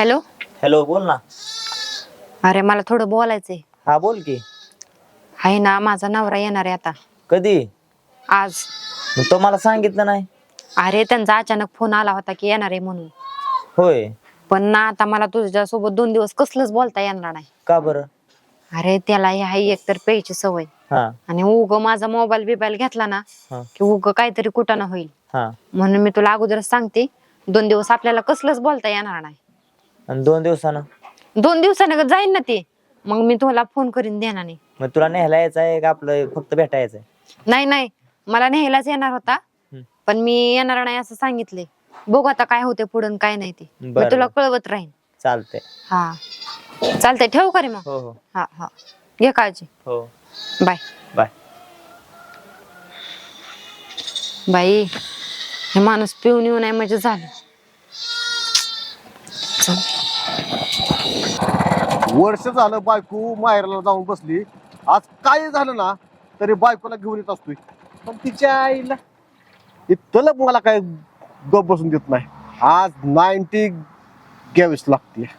Hello. Hello, बोल ना. अरे मला थोडं बोलायचंय. हा, बोल की. आहे ना, माझा नवरा येणार आहे आता. कधी? आज. तो मला सांगितलं नाही. अरे त्यांचा अचानक फोन आला होता की येणार आहे म्हणून. होय. पण ना आता मला तुझ्या सोबत 2 दिवस कसलंच बोलता येणार नाही. का बरं? अरे त्याला ही एकतर प्यायची सवय. हा आणि उग माझा मोबाईल बिबाईल घेतला ना हा की उग काहीतरी कुटाणा होईल. हा. म्हणून मी तुला अगोदरच सांगते, 2 दिवस आपल्याला कसलंच बोलता येणार नाही. आणि 2 दिवसानं? 2 दिवसानं जाईन ना ते, मग मी तुला फोन करीन देणार नाही. मग तुला न्यायला यायचं आहे का आपलं फक्त भेटायचं आहे? नाही नाही, मला न्यायलाच येणार होता, पण मी येणार नाही असं सांगितले. बघू आता काय होते पुढं काय नाही ते मी बरं. तुला कळवत राहीन. चालतंय. हा चालतंय, ठेवू का रे मग? हो हो हा हा, घे काळजी. हो. Bye bye. बाई, हे माणूस पिऊन येऊ नये म्हणजे झालं. चल. वर्ष झालं बायको माहेराला जाऊन बसली. आज काय झालं ना तरी बायकोला घेऊन येत असतोय, पण तिच्या आईला तलप मला काय गप बसून देत नाही. आज 90 घ्यावीच लागते.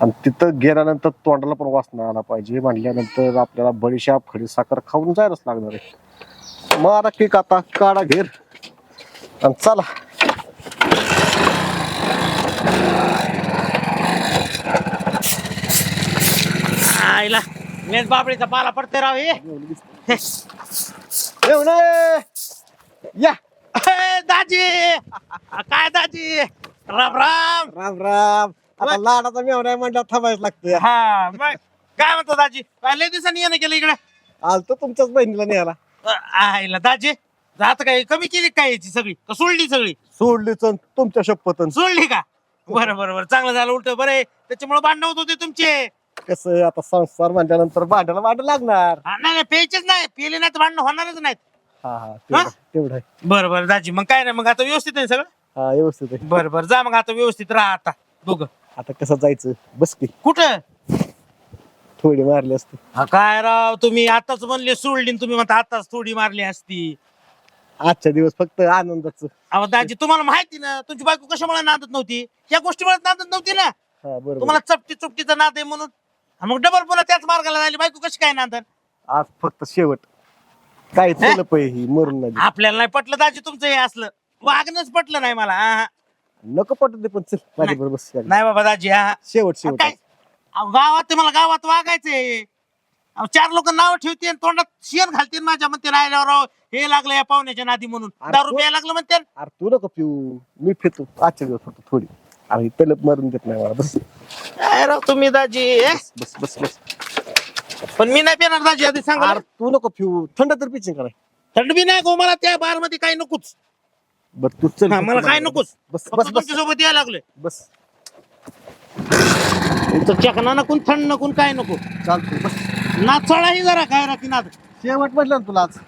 आणि तिथं गेल्यानंतर तोंडाला पण वासना आला पाहिजे. म्हणल्यानंतर आपल्याला बडीशाप खडी साखर खाऊन जायलाच लागणार आहे. मारा केक आता, काढा घेर आणि चला. आईला मेज बाबळीचा पाला पडते राव हे. या दाजी, काय दाजी, राम राम. राम राम. आता लाडाचा मेवणा म्हणल्यावर थांबायच लागतोय. हा मग काय म्हणतो दाजी, पहिल्या दिवसांनी येणं केलं इकडे? आलतो तुमच्याच बहिणीला न्यायला. आईला दाजी, आता काय कमी केली काय याची सगळी का सोडली? सगळी सोडलीच तुमच्या शपथन. सोडली का? बरं बरं बरं, चांगलं झालं. उलट बरं आहे, त्याच्यामुळे भांडण होत होते तुमचे. कसं आता संसार म्हणल्यानंतर भांडायला भांड लागणार. नाही नाही, प्यायचेच नाही, पिले नाही तर भांडण होणारच नाहीत. हा तेवढं आहे. बरं बरं दाजी, मग काय नाही, मग आता व्यवस्थित आहे सगळं? हा व्यवस्थित आहे. बरं बरं, जा मग आता व्यवस्थित राहा आता दोघं. आता कसं जायचं? बस की, कुठं? थोडी मारली असते. हा काय राव, तुम्ही आताच म्हणले सोडली, तुम्ही म्हणता आताच थोडी मारली असती. आजच्या दिवस फक्त आनंदाच. अहो दाजी, तुम्हाला माहिती ना तुमची बायको कशामुळे नांदत नव्हती? या गोष्टीमुळे नांदत नव्हती ना. हा बरोबर. तुम्हाला चपटी चुपटीचा नाद आहे म्हणून. मग डबल पुन्हा त्याच मार्गाला झाली, बायको कशी काय नांदन? आज फक्त शेवट. काय तलप आहे ही, मरून नाही. आपल्याला नाही पटलं दाजी तुमचं हे असलं वागणंच पटलं नाही मला. हा, हा. नको पटत दे, पण चल माझ्या बरोबर बस. नाही बाबा दाजी, हा शेवट शेवट. काय अहो, गावात ते मला गावात वागायचंय. अहो, 4 लोक नाव ठेवते तोंडात शेण घालते माझ्या, म्हणते राहिल्यावर राव हे लागलं या पाहुण्याच्या नादी म्हणून. अरे दारू प्यायला लागलं म्हणते. अरे तू नको पिऊ, मी फिरतो आजच्या दिवस फक्त थोडी. अरे तलप मारून देत नाही मला. बस काय राव तुम्ही दाजी, बस बस बस. पण मी नाही पिणार दाजी, आधी सांगा. अरे तू नको पिऊ, थंड तर पिचिंग का नाही? थंड बी नाही गो मला, त्या बार मध्ये काही नकोच. बर तू चल. हा, मला काय नकोच. बस फक्त बस बस तुमच्या सोबत यायला लागलोय. बस. तुमचं चकना नकून थंड नकून काय नको. चालतो बस. नाचळाही जरा काय राहते नाद. शेवट म्हटलं ना तुला आज.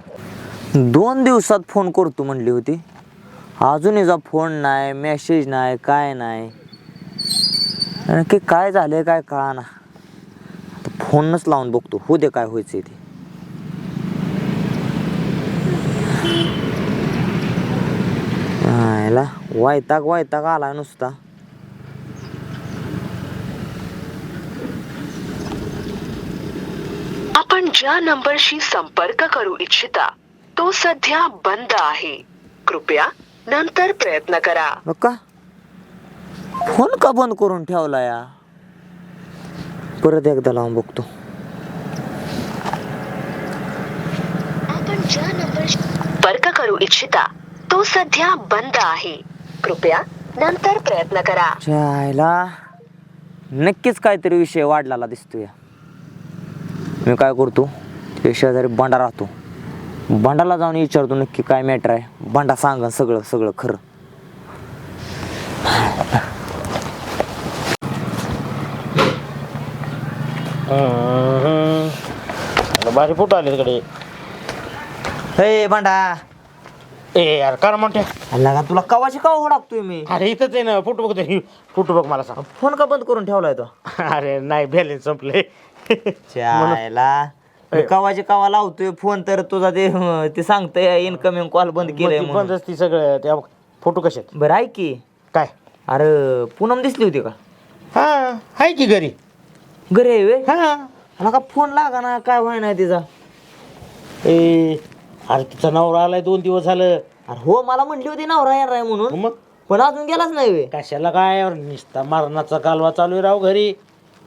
2 दिवसात फोन करतो म्हणली होती, अजूनही फोन नाही, मेसेज नाही, काय नाही. की काय झालंय काय कळाना. फोनच लावून बघतो, हो दे काय व्हायचंय ते. आयला वैताग आला नुसता. आपण ज्या नंबरशी संपर्क करू इच्छिता तो सध्या बंद आहे. कृपया नंतर प्रयत्न करा. का फोन का बंद करून ठेवला या? परत एकदा लावून बघतो. आपण ज्या नंबरशी संपर्क करू इच्छिता तो सध्या बंद आहे. कृपया नंतर प्रयत्न करा. चायला नक्कीच काहीतरी विषय वाढलेला दिसतोय. मी काय करतो, ते शेजारी बंडा राहतो, बंडाला जाऊन विचारतो नक्की काय मॅटर आहे. बंडा सांगा सगळं सगळं खरं. भारी फोटो आले तिकडे. हे बंडा, ए यार कर म्हणते. अल्ला का तुला कवाची कवा ओळखतोय मी? अरे इथंच आहे ना, फोटो बघतो. फोटो बघ मला सांग. फोन का बंद करून ठेवलाय तो? अरे नाही, बॅलन्स संपले. चायला कवाची कवा लावतोय फोन, तर तुझा ते सांगतंय इनकमिंग कॉल बंद केलंय म्हणून. बंद असती सगळं. त्या फोटो कसे आहेत? बरं ऐक की, काय? अरे पूनम दिसली होती का? हा आहे की घरी. घरी आहे व्हय? हा मला का फोन लागा ना, काय व्हाय नाही तिचा. ए अरे तिचा नवरा आलाय 2 दिवस झालं. अरे हो, मला म्हटली होती नवरा येणार आहे म्हणून, मग पण अजून गेलाच नाही व्हय. कशाला काय निस्ता मरणाचा कालवा चालू आहे राव घरी.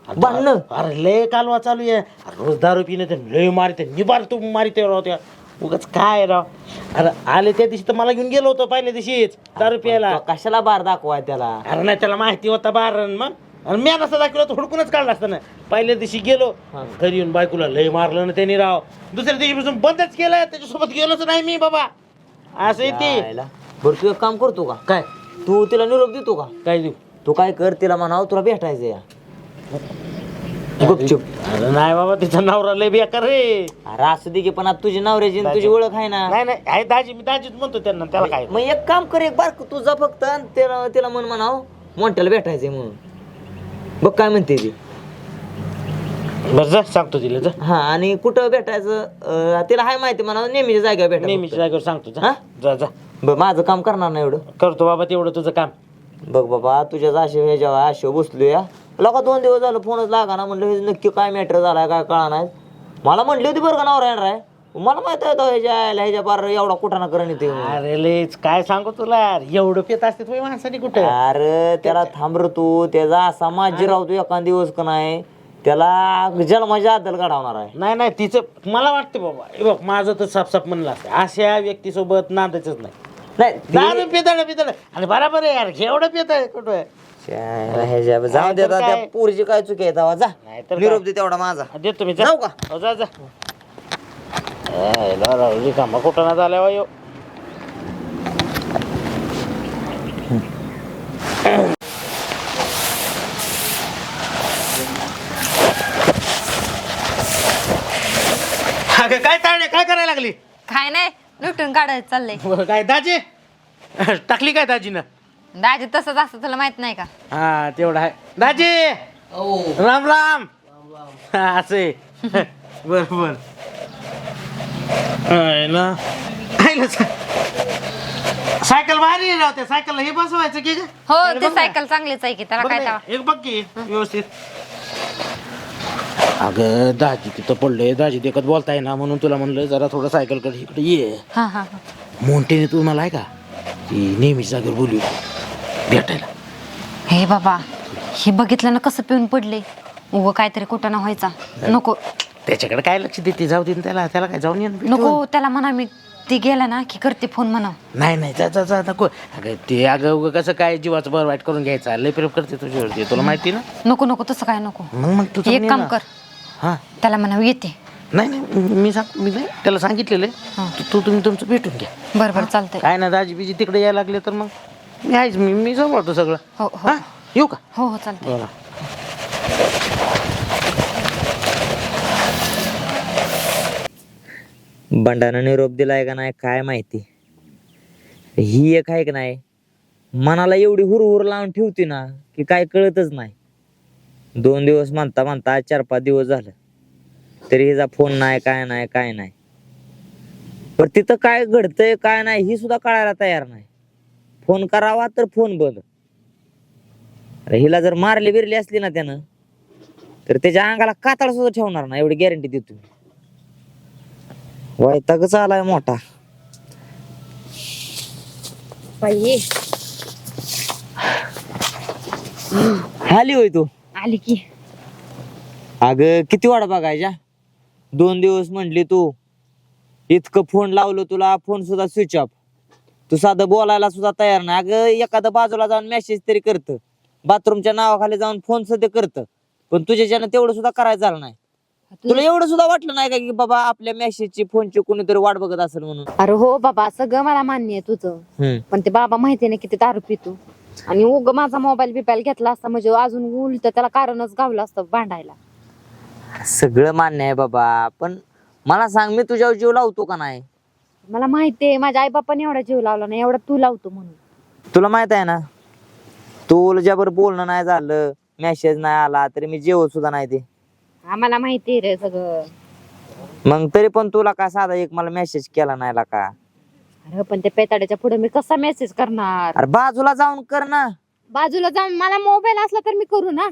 भांडणं? अरे लय कालवा चालू आहे. अरे रोज दारू पिणे तर लय मारते, निबार तू मारिते राव त्या. उगाच काय राव. अरे आले त्या दिवशी तर मला घेऊन गेलो होतो पहिल्या दिवशीच दारू प्यायला. तो कशाला बार दाखवाय त्याला. अरे नाही त्याला माहिती होता बारण मग. आणि मी नसता दाखवलं तर हुडकूनच काढला असता ना. पहिल्या दिवशी गेलो घरी येऊन बायकोला लय मारलं ना त्यांनी राव. दुसऱ्या दिवशीपासून बंदच केलं, त्याच्यासोबत गेलोच नाही मी बाबा. असं येते. यायला. बरं तू एक काम करतो का, काय तू तिला निरोप देतो का. काय देऊ. तू काय कर, तिला म्हणाव तुला भेटायचं या गुपचूप. अरे नाही बाबा तिचा नवरा लय बेकार रे. अरे असू दे की, पण आता तुझी नवऱ्याची आणि तुझी ओळख आहे ना. नाही नाही आहे दाजी, मी दाजीच म्हणतो त्यांना, त्याला काय. मग एक काम कर, एक बार तू जा फक्त आणि तिला म्हणाव मोठ्याला भेटायचंय म्हणून. बघ काय म्हणते ती. बरं जा सांगतो तिला जा. हा, आणि कुठं भेटायचं तिला हाय माहिती म्हणा, नेहमीच्या जागेवर भेटायचं. नेहमीच्या जागेवर सांगतो जा. हा? जा जा बरं, माझं काम करणार नाही एवढं. करतो बाबा तेवढं तुझं काम. बघ बाबा, तुझ्या आशेवर बसलो या लका 2 दिवस झालं फोनच लागा ना. म्हणलं हे नक्की काय मॅटर झालाय काय कळा नाही. मला म्हटली होती बरं का नवरा येणार आहे. मला माहित आहे ह्याच्या पार एवढा कुठाना करण येते. अरे लेच काय सांगू तुला, एवढं पेत असते तुम्ही माणसाने कुठे. अरे त्याला थांबर तू, त्याचा असा माझी राहतो एका दिवस का नाही, त्याला जन्माच्या आदल काढवणार आहे. नाही नाही तिचं मला वाटतं बाबा, हे बघ माझं तर साफ म्हणलं असतं अशा व्यक्तीसोबत नांदायचंच नाही. नाही दारू पितळ आणि बरोबर आहे यार, एवढं पित आहे कुठं. जाऊ दे आता, त्या पोरीची काय चुकी आहे तेव्हा. जा नाहीतर निरोप दे तेवढा माझा. देतो मी, जा. जाऊ का? हो, जा जा. रिकामा कुठं ना झाल्या यो. अगं काय ताळणे काय करायला लागली. काय नाही, लुटून काढायचं चाललंय. काय दाजी टाकली काय दाजीनं. दाजी तसंच असतं, तुला माहित नाही का. हा तेवढं आहे दाजी. राम राम. असे बर बर ना. सायकल भारी आहे राव, त्या सायकलला हे बसवायचं की गं? हो, अरे ते बघ ना. सायकल चांगलीच आहे की, त्याला बघ काय ना, तेव्हा. एक बघ की व्यवस्थित. अगं दाजी तिथं पडले, दाजी देखत बोलताय ना, म्हणून तुला म्हणलं जरा थोडं सायकल कडे इकडे ये. हा हा हा. मोंटेने तू मला आहे का ती नेहमीच जागेवर बोलू भेटायला. हे बाबा, हे बघितलं ना कसं पिऊन पडले. उगं काहीतरी कुठं ना व्हायचा. नको त्याच्याकडे काय लक्ष देते, जाऊ दे ना त्याला, त्याला काय जाऊन ये ना भेटून. नको, त्याला म्हणा मी ती गेला ना की करते फोन म्हणा. नाही नाही जा जा जा नको. अगं ते अगं उगं कसं काय जीवाचं बरं वाईट करून घ्यायचं, लय प्रेम करते तुझ्यावरती, तुला माहिती ना. नको नको, तसं काय नको. मग तू एक काम कर, हा. त्याला म्हणा येते. नाही नाही मी नाही त्याला सांगितलेलं हा. तुम्ही तुमचं भेटून घ्या. बरं बरं चालतंय. काय ना दाजी बिजी तिकडे यायला लागले तर मग मी आहेच, मी सांभाळतो सगळं. हो हो हा येऊ का. हो हो चालतंय. बरं. बंडानं निरोप दिलाय का नाही काय माहिती. ही एक आहे का नाही, मनाला एवढी हुरहुर लावून ठेवती ना की काय कळतच नाही. 2 दिवस म्हणता म्हणता 4-5 दिवस झालं तरी हिचा फोन नाही, काय नाही काय नाही. पण तिथं काय घडतंय काय नाही ही सुद्धा कळायला तयार नाही. फोन करावा तर फोन बंद. अरे हिला जर मारली बिरली असली ना त्यानं, तर त्याच्या अंगाला कातळ सुद्धा ठेवणार ना, एवढी गॅरंटी देतो. वैतागच आलाय मोठा. आली होय तू. आली की. अगं किती वाट बघायच्या. 2 दिवस म्हंटली तू, इतकं फोन लावलो तुला, फोन सुद्धा स्विच ऑफ. तू साधं बोलायला सुद्धा तयार नाही. अगं एखादं बाजूला जाऊन मेसेज तरी करतं, बाथरूमच्या नावाखाली जाऊन फोन सुद्धा करतं, पण तुझ्याच्यानं तेवढं सुद्धा करायचं झालं नाही. तुला एवढं सुद्धा वाटलं नाही का की बाबा आपल्या मेसेजची फोनची कोणीतरी वाट बघत असेल म्हणून. अरे हो बाबा, सगळं मला मान्य आहे तुझं, पण ते बाबा माहिती नाही किती दारू पितो. आणि उग माझा मोबाईल बिबाईल घेतला असता म्हणजे अजून उलट त्याला कारणच गावलं असतं भांडायला. सगळं मान्य आहे बाबा, पण मला सांग, मी तुझ्यावर जीव लावतो का नाही. मला माहिती आहे माझ्या आई बापाने एवढा जीव लावला नाही एवढा तू लावतो म्हणून. तुला माहित आहे ना, तू ज्याबरोबर बोलणं नाही झालं, मेसेज नाही आला तरी मी जेवत सुद्धा नाही ते. आम्हाला माहिती रे सगळं. मग तरी पण तुला का साधा एक मला मेसेज केला नाही का. अरे पण ते पेताड्याच्या पुढे मी कसा मेसेज करणार. अरे बाजूला जाऊन कर ना. बाजूला जाऊन मला मोबाईल असला तर मी करू ना.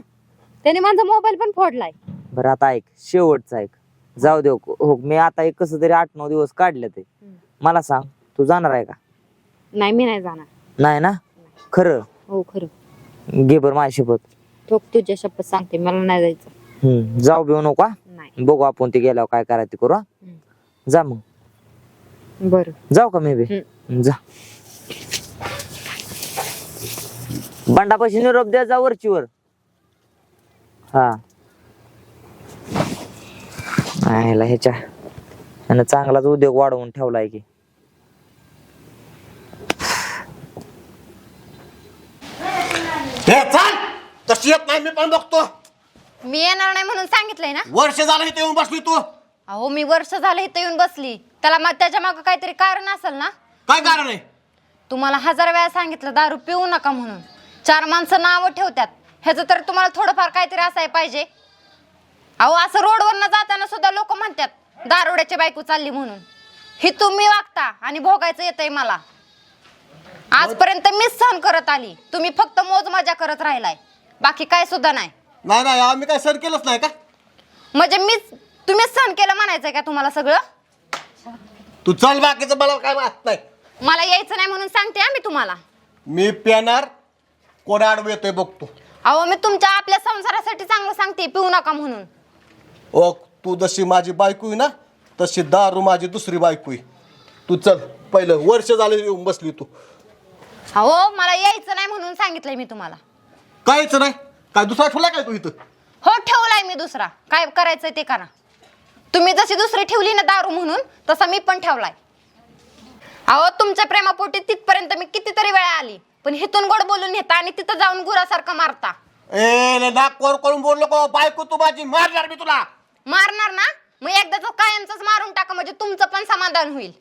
त्याने माझा मोबाईल पण फोडलाय. बरं आता ऐक, शेवटचं ऐक. जाऊ दे हो, मी आता एक कसं तरी 8-9 दिवस काढले ते. मला सांग, तू जाणार आहे का? नाही मी नाही जाणार. नाही ना? खरं? हो खरं. घे बरं माझी शपथ. ठोक तुझ्या शपथ सांगते, मला नाही जायचं. जाऊ घेऊ नको हा? नाही. बघू आपण ते गेल्यावर काय करायचं ते करू हा? जा मग. बरं. जाऊ का मी बी? जा. बंडापाशी निरोप द्या, जा वरचीवर. हा ह्यानं चांगलाच उद्योग वाढवून ठेवलाय की. चाल तशी येत नाही, मी पण बघतो. मी येणार नाही म्हणून सांगितलंय ना. वर्ष झालं इथे येऊन बसली तू. अहो मी वर्ष झालं इथं येऊन बसली. त्याच्या मागं काहीतरी कारण असेल ना. काय कारण आहे? तुम्हाला 1000 वेळा सांगितलं दारू पिऊ नका म्हणून. 4 माणसं नावं ठेवतात. ह्याचं तर तुम्हाला थोडंफार काहीतरी असायला पाहिजे. अहो असं रोडवरनं जाताना सुद्धा लोक म्हणतात दारुड्याची बायको चालली म्हणून. ही तुम्ही वागता आणि भोगायचं येतंय मला. आजपर्यंत मीच सहन करत आली, तुम्ही फक्त मोज मजा करत राहिलाय, बाकी काय सुद्धा नाही. नाही नाही, आम्ही काय सर केलंच नाही का? म्हणजे तुम्हीच सहन केलं म्हणायचंय का तुम्हाला सगळं? तू चल, बाकीचं मला काय माहित नाही. मला यायचं नाही म्हणून सांगते मी तुम्हाला. मी पेणार, कोण आडवं येतोय बघतो. अहो मी तुमच्या आपल्या संसारासाठी चांगलं सांगते, पिऊ नका म्हणून. ओ तू जशी माझी बायको आहे ना, तशी दारू माझी दुसरी बायको आहे. तू चल, पहिलं वर्ष झालं येऊन बसली तू. अहो मला यायचं नाही म्हणून सांगितलंय मी तुम्हाला. काहीच नाही. काय दुसरा ठेवला काय तू इथं? हो ठेवलाय मी दुसरा. काय करायचंय ते करा. तुम्ही जशी दुसरी ठेवली ना दारू म्हणून, तसा मी पण ठेवलाय. अहो तुमच्या प्रेमापोटी तिथपर्यंत मी कितीतरी वेळा आली, पण हिथून गोड बोलून नेता आणि तिथं जाऊन गुरासारखं मारता. नाक वर करून बोललो को बायको तू माझी, मारणार मी तुला. मारणार ना? मग एकदाच कायमच मारून टाका, म्हणजे तुमचं पण समाधान होईल.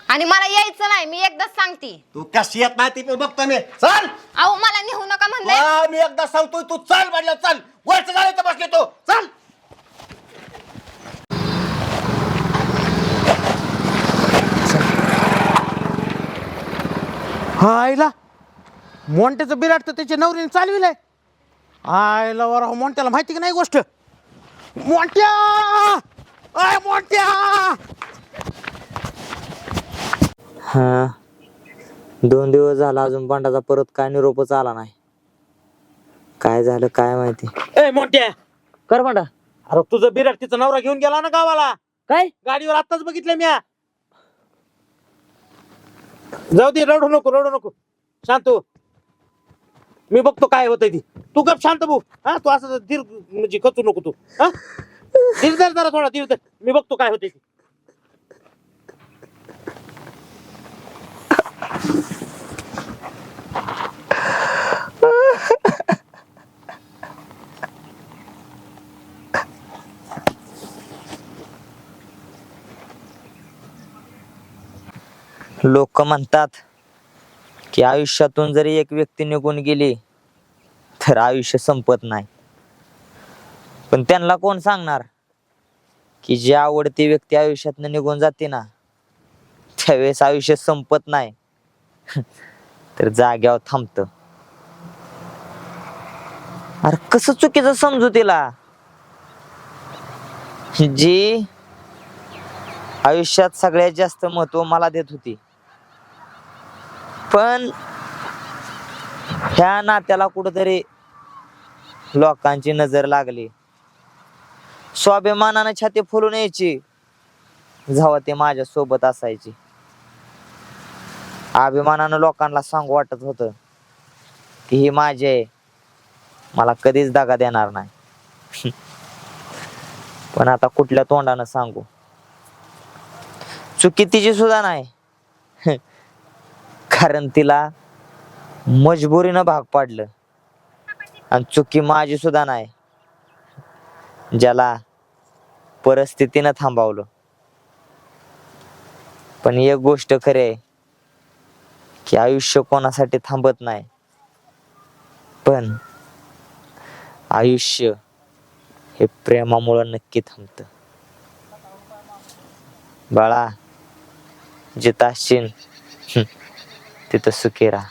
आणि मला यायचं नाही, मी एकदाच सांगते. तू कशी येत नाही ती पण बघतो मी. चल. अहो मला निघू नका म्हणलंय. मी एकदा सांगतोय, तू चल म्हटलं. चल, वर्ष झालं इथं बसली तू. चल. हा आईला मोंट्याचं बिराट तर त्याच्या नवरीने चालविलंय. आईला वर मोंट्याला माहिती की नाही गोष्ट. मोंट्या, आय मोंट्या. हा 2 दिवस झाला अजून बंडाचा परत काय निरोपच आला नाही. काय झालं काय माहिती. ए मोंट्या, कर बंडा. अरे तुझं बिराट तिचा नवरा घेऊन गेला ना गावाला. काय? गाडीवर आत्ताच बघितलं मी. जाऊ दे, रडू नको शांत हो. मी बघतो काय होतंय ती. तू गप शांत भाऊ. हा तू असं धीर म्हणजे खचू नको तू. हा धीर धर जरा, थोडा धीर धर. मी बघतो काय होतंय ती. लोक म्हणतात की आयुष्यातून जरी एक व्यक्ती निघून गेली तर आयुष्य संपत नाही. पण त्यांना कोण सांगणार की जी आवडती व्यक्ती आयुष्यातनं निघून जाते ना, त्यावेळेस आयुष्य संपत नाही तर जाग्यावर थांबतं. अरे कसं चुकीचं समजू तिला, जी आयुष्यात सगळ्यात जास्त महत्व मला देत होती, पण ह्या नात्याला कुठंतरी लोकांची नजर लागली. स्वाभिमानाने छाती फुलून यायची जेव्हा ते माझ्या सोबत असायची. अभिमानानं लोकांना सांगू वाटत होतं की ही माझी आहे, मला कधीच दगा देणार नाही. पण आता कुठल्या तोंडानं सांगू. चुकी तिची सुद्धा नाही, कारण तिला मजबुरीनं भाग पाडलं. आणि चुकी माझी सुद्धा नाही, ज्याला परिस्थितीनं थांबवलं. पण एक गोष्ट खरी आहे की आयुष्य कोणासाठी थांबत नाही, पण आयुष्य हे प्रेमामुळे नक्की थांबतं. बाळा, जिथं असशील तिथं सुखी राहा.